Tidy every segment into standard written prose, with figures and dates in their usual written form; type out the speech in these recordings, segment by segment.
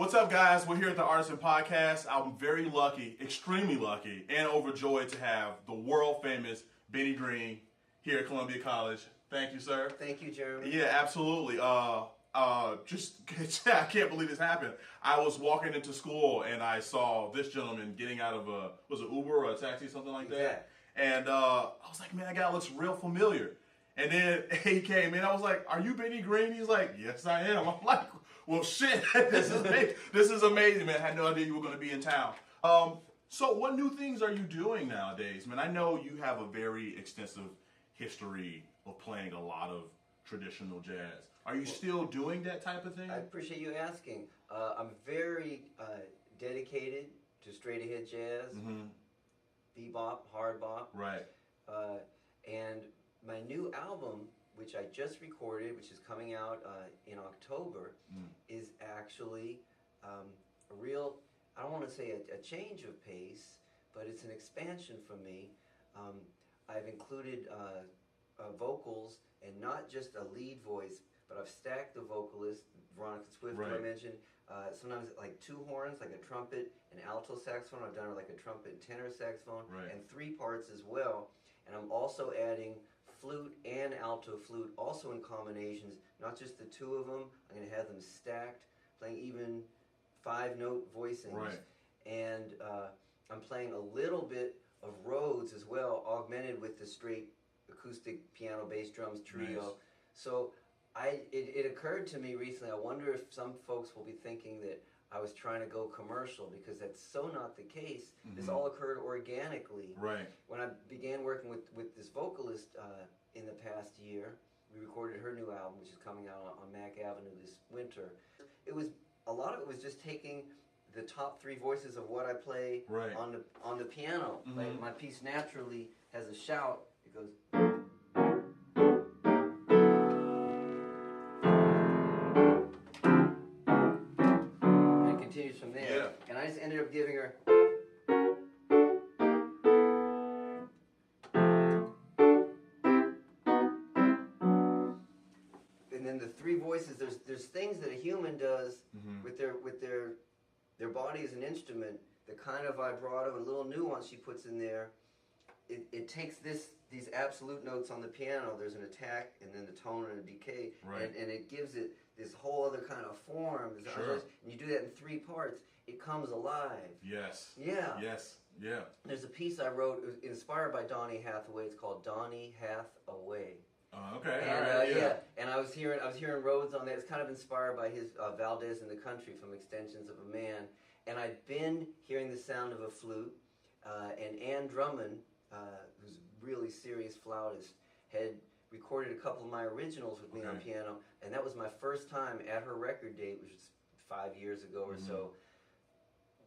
What's up, guys? We're here at the Rtisan Podcast. I'm very lucky, extremely lucky, and overjoyed to have the world-famous Benny Green here at Columbia College. Thank you, sir. Thank you, Jeremy. Yeah, absolutely. I can't believe this happened. I was walking into school and I saw this gentleman getting out of was it Uber or a taxi, something like that? And I was like, man, that guy looks real familiar. And then he came in. I was like, are you Benny Green? He's like, yes, I am. I'm like, well, shit, this is amazing, man. I had no idea you were going to be in town. So what new things are you doing nowadays? Man, I know you have a very extensive history of playing a lot of traditional jazz. Are you still doing that type of thing? I appreciate you asking. I'm very dedicated to straight ahead jazz, bebop, hard bop. Right. And my new album, which I just recorded, which is coming out in October, is actually a real, I don't want to say a change of pace, but it's an expansion for me. I've included vocals and not just a lead voice, but I've stacked the vocalist, Veronica Swift, who I mentioned. Sometimes like two horns, like a trumpet and alto saxophone. I've done it like a trumpet and tenor saxophone, and three parts as well. And I'm also adding flute and alto flute, also in combinations, not just the two of them. I'm going to have them stacked, playing even 5-note voicings. And I'm playing a little bit of Rhodes as well, augmented with the straight acoustic piano, bass, drums trio. So it occurred to me recently, I wonder if some folks will be thinking that I was trying to go commercial, because that's so not the case. This all occurred organically. When I began working with this vocalist in the past year, we recorded her new album, which is coming out on Mack Avenue this winter. A lot of it was just taking the top three voices of what I play on the piano. Like my piece naturally has a shout. It goes. From there, and I just ended up giving her. And then the three voices. There's things that a human does with their body as an instrument. The kind of vibrato and little nuance she puts in there. It takes these absolute notes on the piano. There's an attack and then the tone and a decay, and it gives it this whole other kind of form. And you do that in three parts. It comes alive. There's a piece I wrote inspired by Donny Hathaway. It's called Donny Hathaway. And I was hearing Rhodes on there. It's kind of inspired by his Valdez in the Country from Extensions of a Man. And I'd been hearing the sound of a flute, and Ann Drummond, who's a really serious flautist, had recorded a couple of my originals with me on piano, and that was my first time at her record date, which was 5 years ago or so,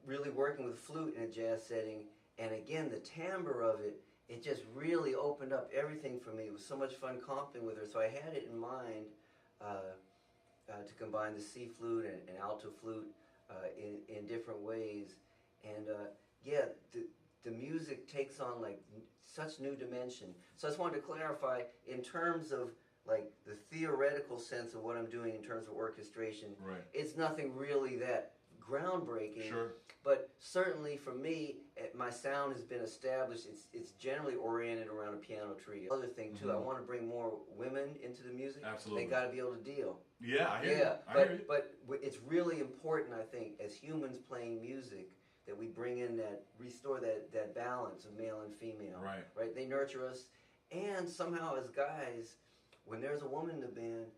really working with flute in a jazz setting. And again, the timbre of it just really opened up everything for me. It was so much fun comping with her, so I had it in mind to combine the C flute and alto flute in different ways. And the music takes on like such new dimension. So I just wanted to clarify, in terms of like the theoretical sense of what I'm doing in terms of orchestration, it's nothing really that groundbreaking. But certainly for me, my sound has been established. It's generally oriented around a piano trio. Other thing too, I want to bring more women into the music. They got to be able to deal. I hear you. But it's really important, I think, as humans playing music, that we bring in restore that balance of male and female. They nurture us, and somehow as guys, when there's a woman in the band,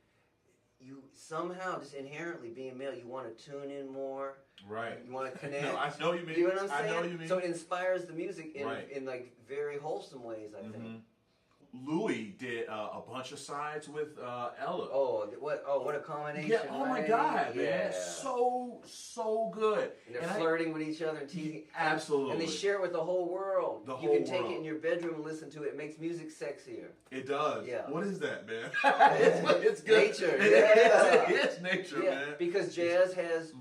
you somehow, just inherently being male, you want to tune in more. You want to connect. No, I know you mean. You know what I'm saying? I know you mean. So it inspires the music in like very wholesome ways, I think. Louis did a bunch of sides with Ella. What a combination! Yeah, oh my God, man, so good. And they're flirting with each other and teasing. Absolutely. And they share it with the whole world. You can take it in your bedroom and listen to it. It makes music sexier. It does. What is that, man? it's good. Nature. It's nature, man. Because jazz has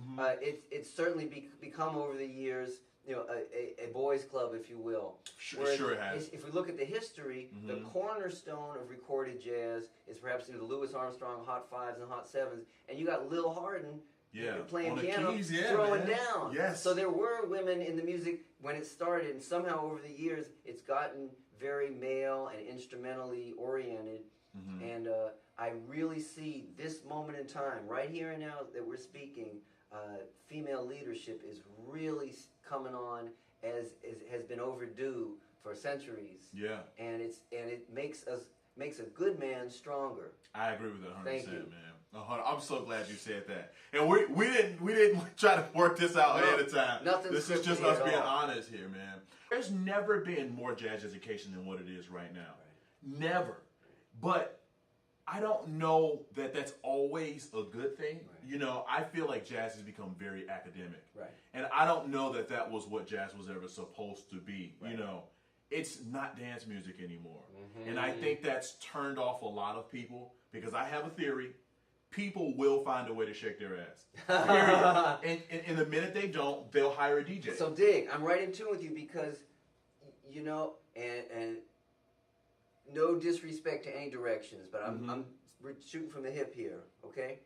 it's certainly become over the years, a boys' club, if you will. Sure it has. If we look at the history, the cornerstone of recorded jazz is perhaps the Louis Armstrong Hot Fives and Hot Sevens, and you got Lil Hardin Yeah. playing On the piano, keys, yeah, throwing man. down. Yes. So there were women in the music when it started, and somehow over the years it's gotten very male and instrumentally oriented. Mm-hmm. And I really see this moment in time, right here and now that we're speaking, female leadership is really coming on as has been overdue for centuries. Yeah. And it makes a good man stronger. I agree with that 100%, Thank you. man. I'm so glad you said that. And we didn't try to work this out ahead of time. This is just us being honest here, man. There's never been more jazz education than what it is right now. Right. Never. But I don't know that that's always a good thing. Right. You know, I feel like jazz has become very academic. Right. And I don't know that that was what jazz was ever supposed to be. Right. You know, it's not dance music anymore. Mm-hmm. And I think that's turned off a lot of people because I have a theory. People will find a way to shake their ass. Period. and the minute they don't, they'll hire a DJ. So Dig, I'm right in tune with you because, you know, and no disrespect to any directions, but we're shooting from the hip here, okay?